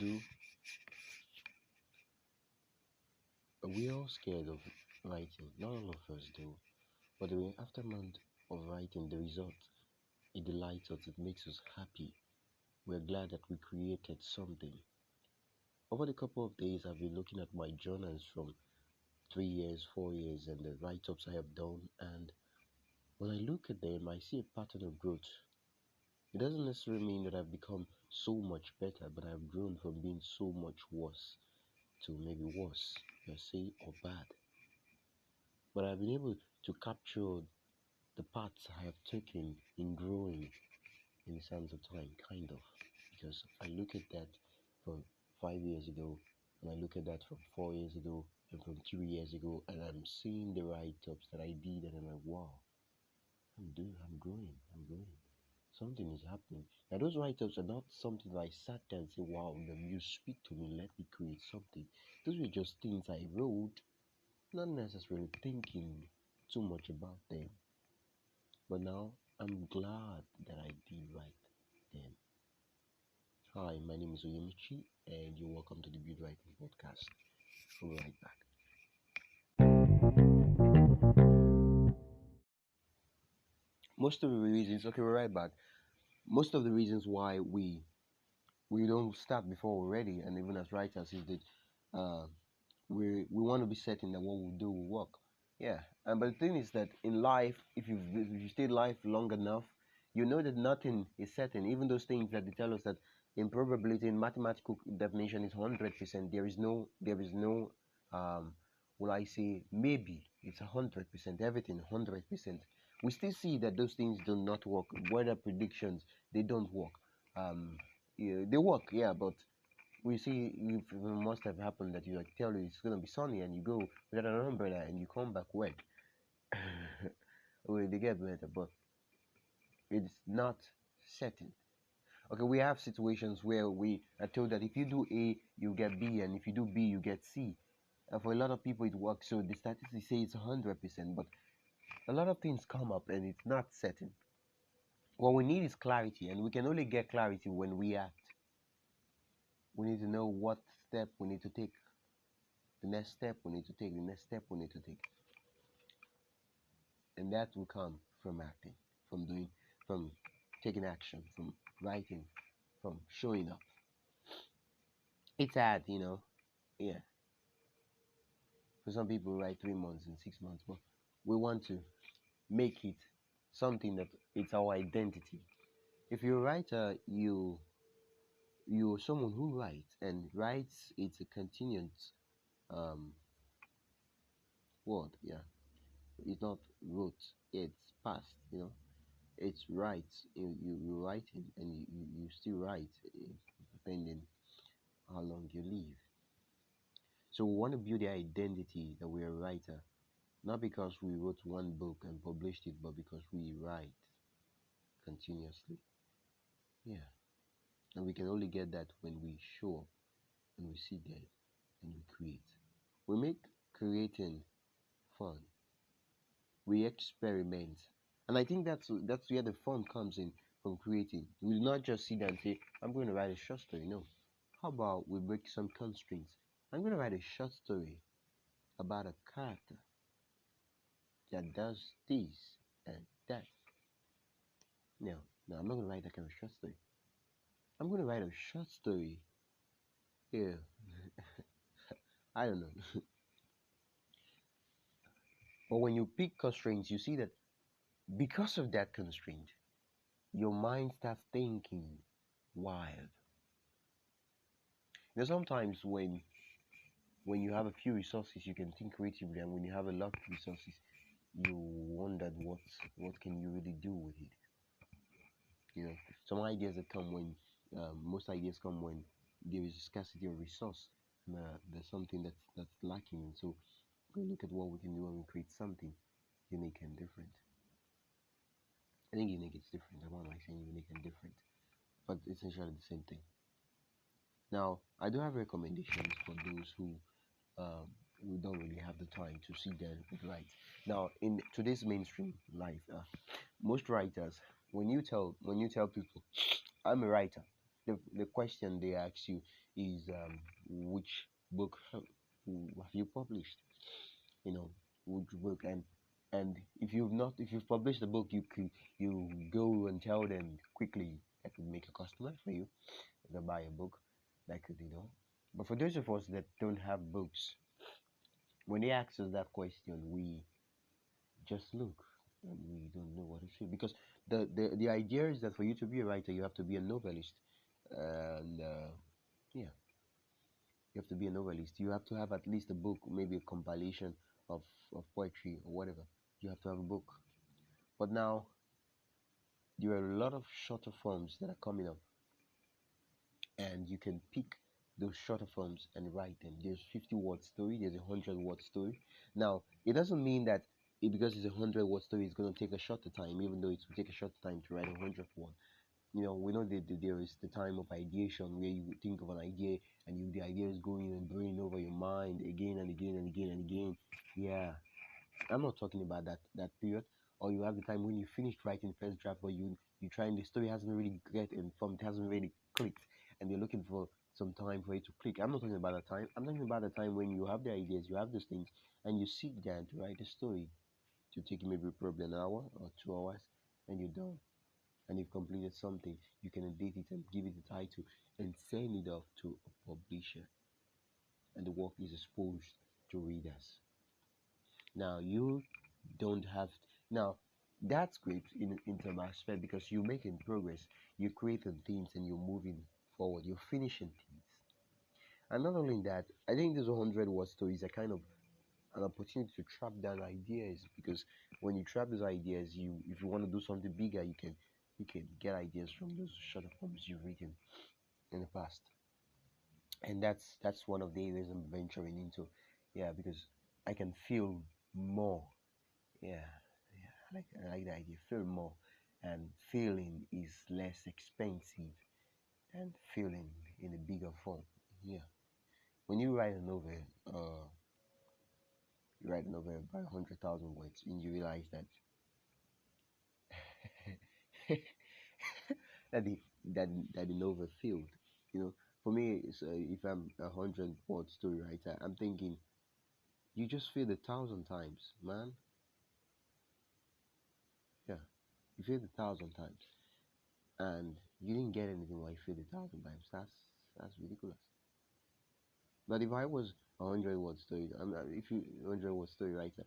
do, we're all scared of writing. Not all of us do. But after month of writing, the result, it delights us, it makes us happy. We're glad that we created something. Over the couple of days, I've been looking at my journals from 3 years, 4 years, and the write ups I have done. And when I look at them, I see a pattern of growth. It doesn't necessarily mean that I've become so much better, but I've grown from being so much worse to maybe worse, per se, or bad. But I've been able to capture the paths I have taken in growing in the sands of time, kind of. Because I look at that from 5 years ago, and I look at that from 4 years ago, and from 2 years ago, and I'm seeing the write ups that I did, and I'm like, wow, I'm growing, I'm growing. Something is happening. Now, those write ups are not something that I sat there and say, wow, you speak to me, let me create something. Those were just things I wrote, not necessarily thinking too much about them. But now I'm glad that I did write them. Hi, my name is Oyemichi, and you're welcome to the Build Writing Podcast. We'll be right back. Most of the reasons, okay, we're right back. Most of the reasons why we don't start before we're ready, and even as writers, is that uh, we want to be certain that what we do will work. Yeah, and but the thing is that in life, if you stay life long enough, you know that nothing is certain. Even those things that they tell us that improbability in mathematical definition is 100%. There is no will I say maybe it's 100%. Everything 100%. We still see that those things do not work. Weather predictions, they don't work. Um, yeah, they work, yeah, but we see it must have happened that you like tell you it's gonna be sunny and you go without an umbrella and you come back wet. Well, they get better, but it's not certain. Okay, we have situations where we are told that if you do A, you get B, and if you do B, you get C. For a lot of people, it works. So the statistics say it's 100%, but a lot of things come up and it's not certain. What we need is clarity, and we can only get clarity when we act. We need to know what step we need to take, the next step we need to take, the next step we need to take. And that will come from acting, from doing, from taking action, from writing, from showing up. It's hard, yeah. For some people, write 3 months and 6 months, but we want to make it something that it's our identity. If you're a writer, you're someone who writes, and writes, it's a continuous um word, yeah. It's not wrote, it's past, it's right. You writing, and you still write, depending how long you live. So we want to build the identity that we're a writer, not because we wrote one book and published it, but because we write continuously. Yeah. And we can only get that when we show up and we sit there and we create. We make creating fun. We experiment. And I think that's where the fun comes in from creating. We'll not just sit there and say, I'm going to write a short story. No. How about we break some constraints? I'm going to write a short story about a character that does this and that. No, no, I'm not going to write that kind of short story. I'm going to write a short story. Yeah, I don't know. But when you pick constraints, you see that because of that constraint, your mind starts thinking wild. Sometimes when you have a few resources, you can think creatively, and when you have a lot of resources, you wonder what can you really do with it. Some ideas that come when most ideas come when there is scarcity of resource. And, there's something that's lacking, and so we look at what we can do and we create something unique and different. I think unique is different. I don't like saying unique and different, but it's essentially the same thing. Now, I do have recommendations for those um, who don't really have the time to sit there and write. Now, in today's mainstream life, most writers, when you tell people, I'm a writer, the question they ask you is which book have you published? You know, which book, and if you've published the book, you go and tell them quickly that could make a customer for you. They buy a book, that could, you know. But for those of us that don't have books, when they ask us that question, we just look and we don't know what to say, because the idea is that for you to be a writer, you have to be a novelist, and yeah, you have to be a novelist. You have to have at least a book, maybe a compilation of poetry or whatever. You have to have a book. But now there are a lot of shorter forms that are coming up, and you can pick those shorter forms and write them. There's 50-word story, there's a 100-word story. Now, it doesn't mean that because it's a 100-word story, it's going to take a shorter time, even though it will take a shorter time to write a 100th one. You know, we know that there is the time of ideation where you think of an idea, and the idea is going and brewing over your mind again and again and again and again. Yeah, I'm not talking about that period. Or you have the time when you finished writing first draft, but you trying, the story hasn't really get informed, it hasn't really clicked, and you're looking for some time for it to click. I'm not talking about that time. I'm talking about the time when you have the ideas, you have those things, and you sit down to write the story. To take maybe probably an hour or 2 hours, and you're done, and you've completed something. You can edit it and give it a title and send it off to a publisher, and the work is exposed to readers. Now you don't have now that's great in some aspect, because you're making progress, you're creating things, and you're moving forward, you're finishing things. And not only that, I think those 100-word stories are kind of an opportunity to trap down ideas, because when you trap those ideas, you if you want to do something bigger, you can get ideas from those shorter forms you've written in the past. And that's one of the areas I'm venturing into. Yeah, because I can feel more. Yeah, yeah, I like the idea. Feel more, and feeling is less expensive than feeling in a bigger form. Yeah, when you write a novel, you write a novel by 100,000 words, and you realize that that the that the novel failed. You know, for me, if I'm 100-word story writer, I'm thinking you just failed 1,000 times, man. Yeah, you failed 1,000 times, and you didn't get anything while you failed 1,000 times. That's ridiculous. But if I was a 100-word story, if you 100-word story writer,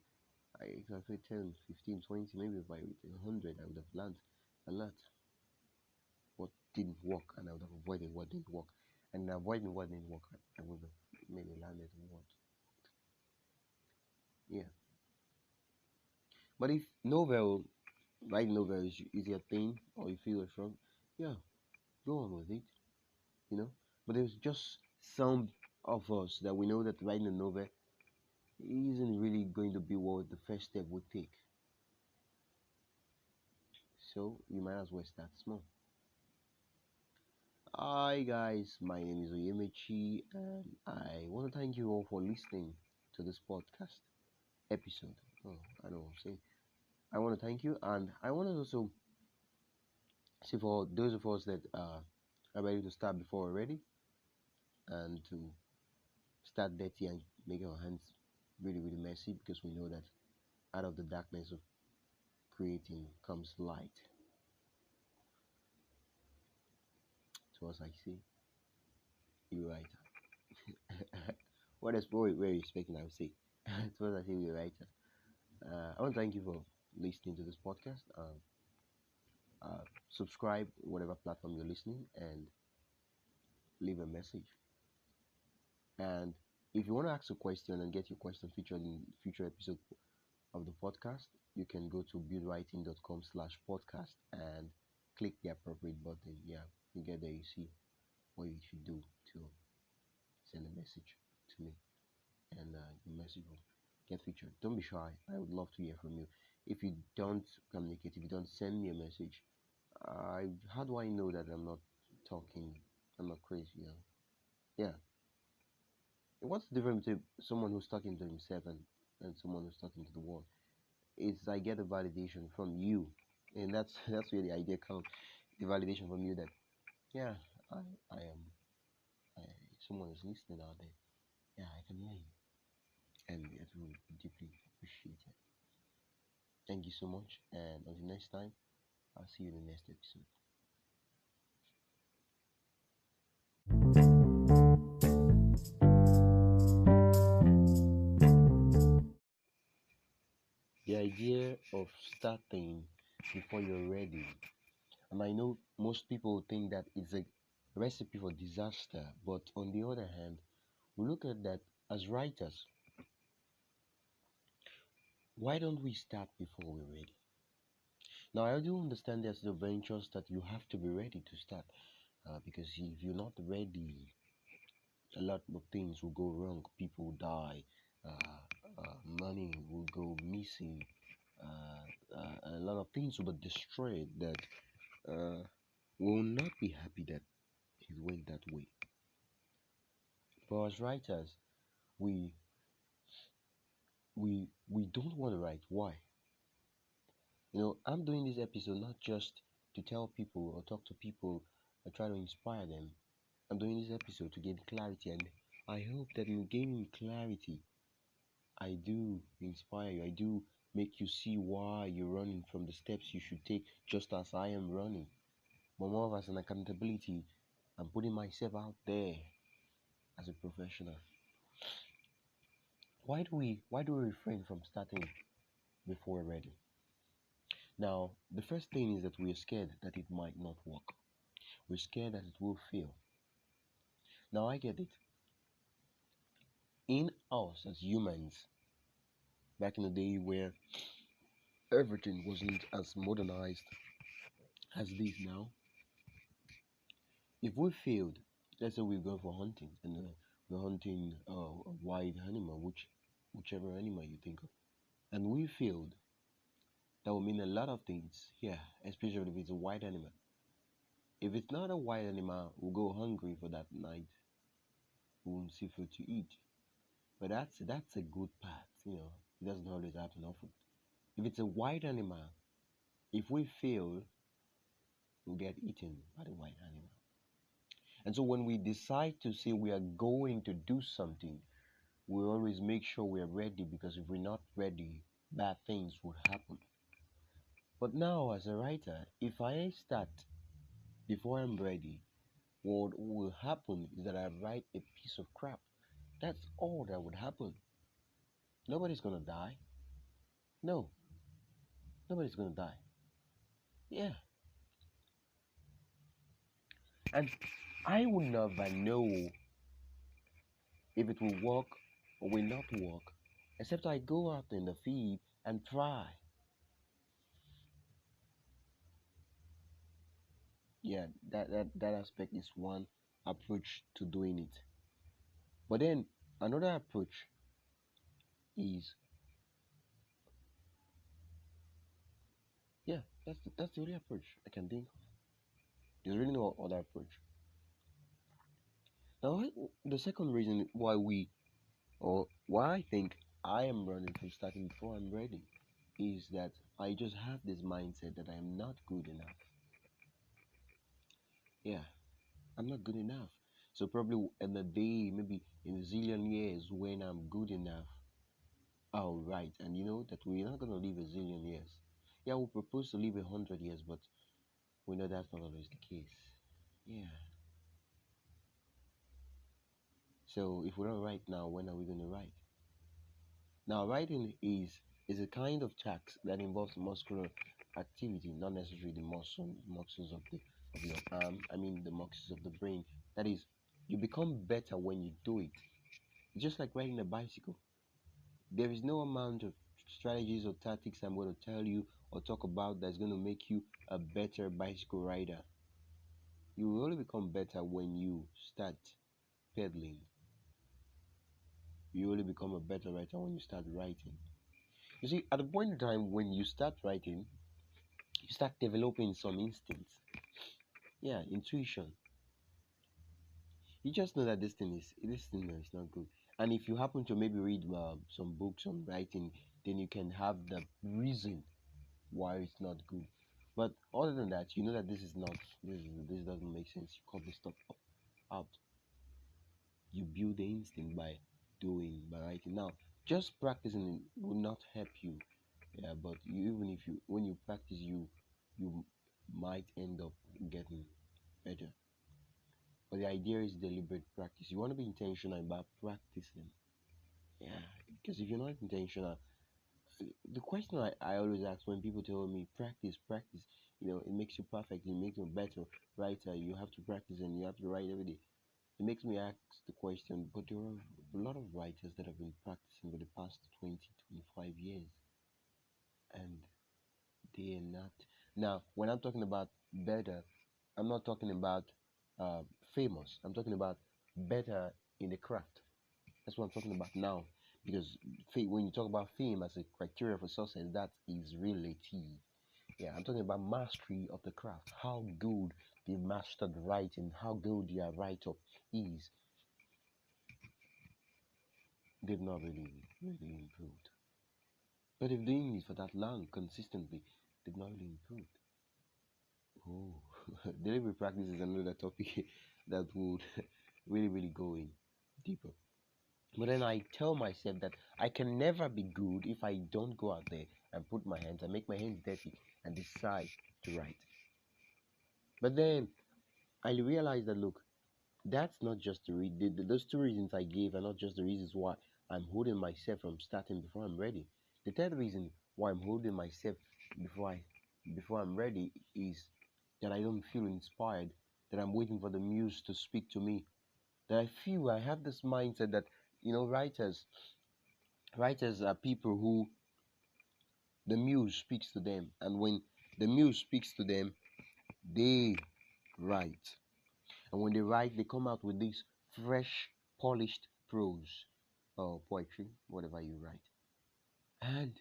if I failed 10, 15, 20, maybe if I wrote 100, I would have learned a lot what didn't work, and I would have avoided what didn't work. And avoiding what didn't work, I would have maybe landed on what. Yeah. But if writing novel is your thing, or you feel it's wrong, yeah, go on with it, you know. But there's just some of us that we know that writing a novel isn't really going to be what the first step would take. So you might as well start small. Hi guys, my name is Oyemichi, and I want to thank you all for listening to this podcast episode. Oh, I know what I'm saying. I want to thank you, and I want to also say for those of us that are ready to start before we're ready, and to start dirty and make our hands really, really messy, because we know that out of the darkness of creating comes light. To us, I say, you're right. What else were you expecting? I would say. To us, I say, you're right. I want to thank you for listening to this podcast. Subscribe whatever platform you're listening, and leave a message. And if you want to ask a question and get your question featured in future episode of the podcast, you can go to buildwriting.com/podcast and click the appropriate button. Yeah, you get there, you see what you should do to send a message to me, and your message will get featured. Don't be shy. I would love to hear from you. If you don't communicate, if you don't send me a message, how do I know that I'm not talking? I'm not crazy, you know? Yeah. What's the difference between someone who's talking to himself and someone who's talking to the world? Is I get a validation from you, and that's that's where the idea comes. The validation from you that, yeah, I, I am, I, someone is listening out there. Yeah, I can hear you, and it will be deeply appreciated. Thank you so much, and until next time, I'll see you in the next episode. The idea of starting before you're ready. And I know most people think that it's a recipe for disaster, but on the other hand, we look at that as writers. Why don't we start before we're ready? Now, I do understand there's the ventures that you have to be ready to start, because if you're not ready, a lot of things will go wrong. People die, money will go missing, a lot of things will be destroyed that uh, will not be happy that it went that way. But as writers, we we don't want to write. Why? I'm doing this episode not just to tell people or talk to people or try to inspire them. I'm doing this episode to gain clarity, and I hope that in gaining clarity, I do inspire you. I do make you see why you're running from the steps you should take, just as I am running. But more of as an accountability, I'm putting myself out there as a professional. Why do we refrain from starting before we're ready? Now, the first thing is that we're scared that it might not work. We're scared that it will fail. Now, I get it. In us as humans, back in the day where everything wasn't as modernized as it is now, if we failed, let's say we go for hunting and we're hunting a wild animal, whichever animal you think of, and we failed, that will mean a lot of things. Yeah, especially if it's a wild animal. If it's not a wild animal, we'll go hungry for that night. We won't see food to eat. But that's a good part. It doesn't always happen often. If it's a wild animal, if we fail, we'll get eaten by the wild animal. And so when we decide to say we are going to do something, we always make sure we're ready, because if we're not ready, bad things would happen. But now, as a writer, if I start before I'm ready, what will happen is that I write a piece of crap. That's all that would happen. Nobody's gonna die. No, nobody's gonna die. Yeah, and I will never know if it will work or will not work, except I go out in the field and try. Yeah, that aspect is one approach to doing it. But then another approach is, yeah, that's the only approach I can think of. There's really no other approach. Now, the second reason why or why I think I am running from starting before I'm ready, is that I just have this mindset that I am not good enough. Yeah, I'm not good enough. So probably in a day, maybe in a zillion years, when I'm good enough, I'll write. And you know that we're not gonna live a zillion years. Yeah, we propose to live 100 years, but we know that's not always the case. Yeah. So if we don't write now, when are we gonna write? Now, writing is a kind of task that involves muscular activity, not necessarily the muscles of your arm. I mean the muscles of the brain. That is, you become better when you do it. Just like riding a bicycle. There is no amount of strategies or tactics I'm going to tell you or talk about that's going to make you a better bicycle rider. You will only become better when you start pedaling. You only become a better writer when you start writing. You see, at the point in time when you start writing, you start developing some instincts. Yeah, intuition. You just know that this thing is not good. And if you happen to maybe read some books on writing, then you can have the reason why it's not good. But other than that, you know that this is not this doesn't make sense. You cut this stuff out. You build the instinct by doing, by writing. Now, just practicing will not help you. Yeah, but even if you when you practice, you might end up getting better. But the idea is deliberate practice. You want to be intentional about practicing. Yeah, because if you're not intentional, the question I always ask when people tell me practice, practice, it makes you perfect, it makes you better writer. You have to practice and you have to write every day. It makes me ask the question, but there are a lot of writers that have been practicing for the past 20, 25 years, and they are not. Now, when I'm talking about better, I'm not talking about uh, famous. I'm talking about better in the craft. That's what I'm talking about now. Because when you talk about fame as a criteria for success, that is relative. Yeah, I'm talking about mastery of the craft. How good they mastered writing, how good their write up is. They've not really improved. But if doing it for that long, consistently, they've not really improved. Oh, delivery practice is another topic that would really go in deeper. But then I tell myself that I can never be good if I don't go out there and put my hands and make my hands dirty and decide to write. But then I realize that look, that's not just those two reasons I gave are not just the reasons why I'm holding myself from starting before I'm ready. The third reason why I'm holding myself before I before I'm ready is that I don't feel inspired, that I'm waiting for the muse to speak to me. That I have this mindset that writers are people who the muse speaks to them, and when the muse speaks to them, they write. And when they write, they come out with this fresh, polished prose or poetry, whatever you write. And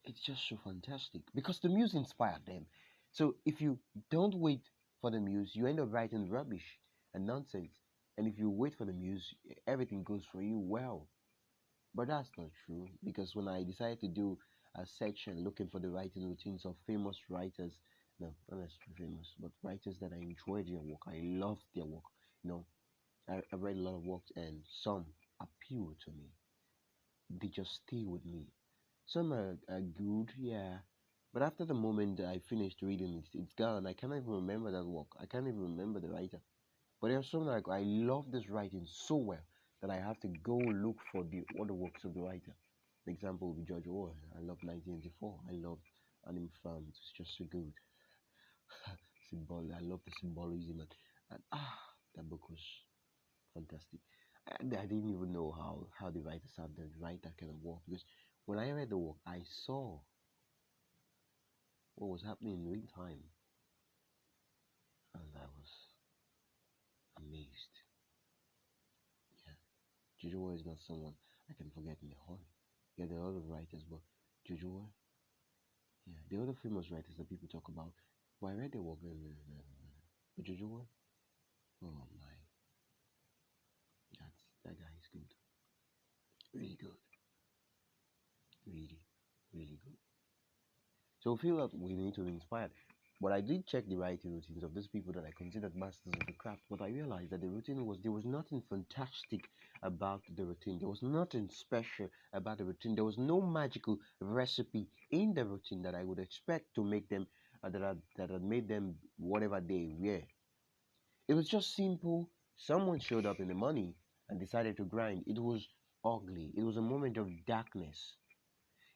it's just so fantastic because the muse inspired them. So if you don't wait for the muse, you end up writing rubbish and nonsense. And if you wait for the muse, everything goes for you well. But that's not true because when I decided to do a section looking for the writing routines of famous writers, no, not necessarily famous, but writers that I enjoyed their work, I loved their work. You know, I read a lot of works and some appeal to me. They just stay with me. Some are good, yeah. But after the moment that I finished reading it, it's gone. I can't even remember that work. I can't even remember the writer. But there are some like I love this writing so well that I have to go look for the other works of the writer. An example would be George Orwell. I love 1984. I love Animal Farm. It's just so good. I love the symbolism and that book was fantastic. And I didn't even know how the writers have them write that kind of work because when I read the work, I saw what was happening in real time, and I was amazed. Yeah, Jojo is not someone I can forget in a hurry. Yeah, there are other writers, but Jojo, yeah, the other famous writers that people talk about. But I read their work, but Jojo, oh my, that guy is good, really good, really, really good. So I feel that we need to be inspired. But I did check the writing routines of those people that I considered masters of the craft, but I realized that the routine was there was nothing fantastic about the routine. There was nothing special about the routine. There was no magical recipe in the routine that I would expect to make them that had made them whatever they were. It was just simple. Someone showed up in the morning and decided to grind. It was ugly. It was a moment of darkness.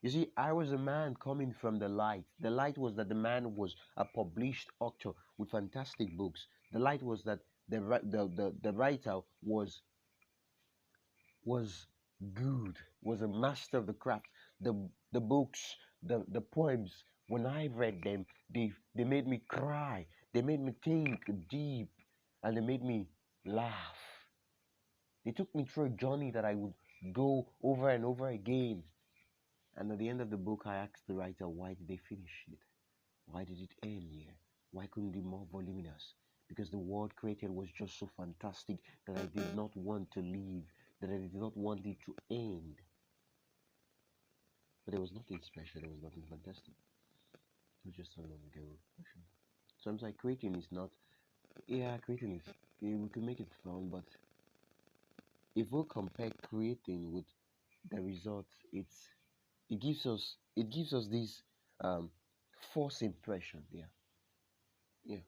You see, I was a man coming from the light. The light was that the man was a published author with fantastic books. The light was that the writer was good, was a master of the craft. The books, the poems, when I read them, they made me cry. They made me think deep, and they made me laugh. They took me through a journey that I would go over and over again. And at the end of the book, I asked the writer, why did they finish it? Why did it end here? Why couldn't it be more voluminous? Because the world created was just so fantastic that I did not want to leave, that I did not want it to end. But there was nothing special, there was nothing fantastic. It's just so long ago. Sometimes like creating is not. Yeah, creating is. Yeah, we can make it fun, but if we compare creating with the results, it gives us this um false impression. Yeah, yeah,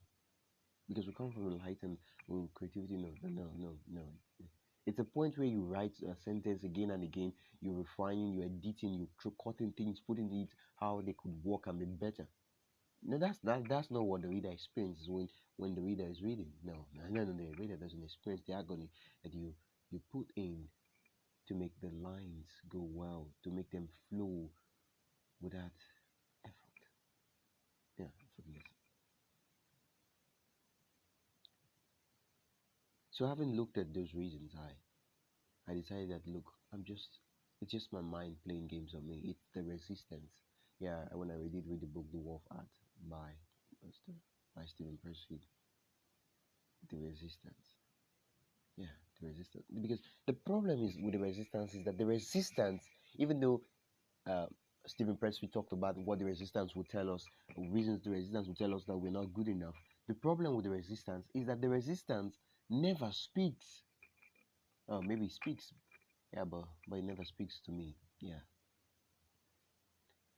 because we come from a height and creativity. No, no, no, no, no. It's a point where you write a sentence again and again. You're refining, you're editing, you're cutting things, putting it how they could work and be better. No, that's not what the reader experiences when the reader is reading. No, no, no, no. The reader doesn't experience the agony that you put in to make the lines go well, to make them flow without effort. Yeah, effortless. So having looked at those reasons, I decided that look, it's just my mind playing games on me. It's the resistance. Yeah, when I did read the book The Wolf Art by by Stephen Pressfield, the resistance. Yeah, the resistance. Because the problem is with the resistance is that the resistance, even though uh, Stephen Pressfield talked about what the resistance would tell us, reasons the resistance would tell us that we're not good enough. The problem with the resistance is that the resistance never speaks. Maybe it speaks, yeah, but it never speaks to me. Yeah,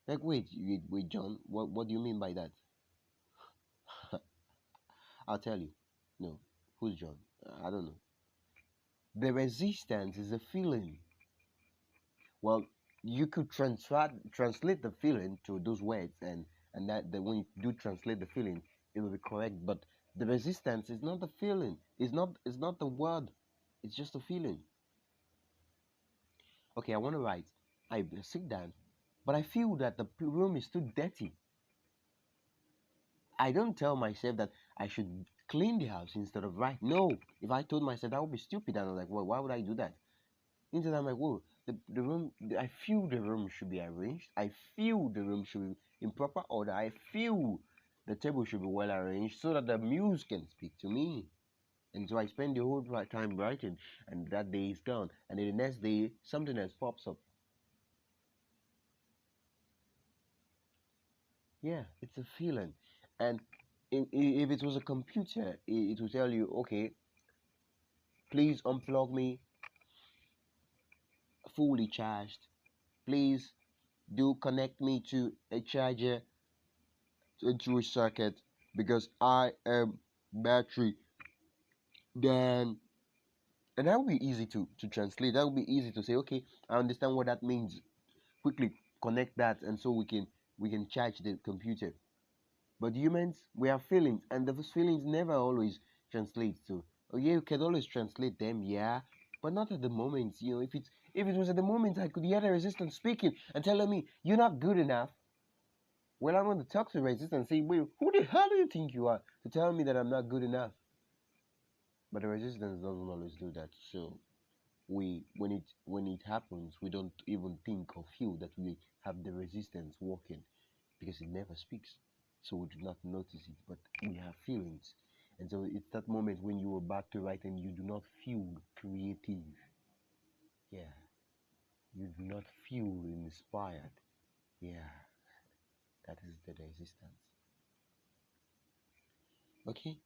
like wait, John, what do you mean by that? I'll tell you. No, who's John? I don't know. The resistance is a feeling. Well, you could translate the feeling to those words, and that when you do translate the feeling, it will be correct. But the resistance is not the feeling. It's not the word. It's just a feeling. Okay, I want to write. I sit down, but I feel that the room is too dirty. I don't tell myself that I should clean the house instead of write. No, if I told myself that would be stupid, and I'm like, well, why would I do that? Instead, I'm like, whoa, the room, I feel the room should be arranged. I feel the room should be in proper order. I feel the table should be well arranged so that the muse can speak to me. And so I spend the whole time writing, and that day is gone. And then the next day, something else pops up. Yeah, it's a feeling. And if it was a computer, it will tell you, okay, please unplug me fully charged. Please do connect me to a charger into a circuit because I am battery. Then and that would be easy to translate. That would be easy to say, okay, I understand what that means. Quickly connect that and so we can charge the computer. But humans, we have feelings, and those feelings never always translate to. Oh yeah, you can always translate them, yeah, but not at the moment. If it was at the moment, I could hear the resistance speaking and telling me you're not good enough. Well, I'm going to talk to the resistance and say, wait, who the hell do you think you are to tell me that I'm not good enough? But the resistance doesn't always do that. So when it happens, we don't even think or feel that we have the resistance working because it never speaks. So we do not notice it, but we have feelings. And so it's that moment when you are about to write and you do not feel creative. Yeah. You do not feel inspired. Yeah. That is the resistance. Okay.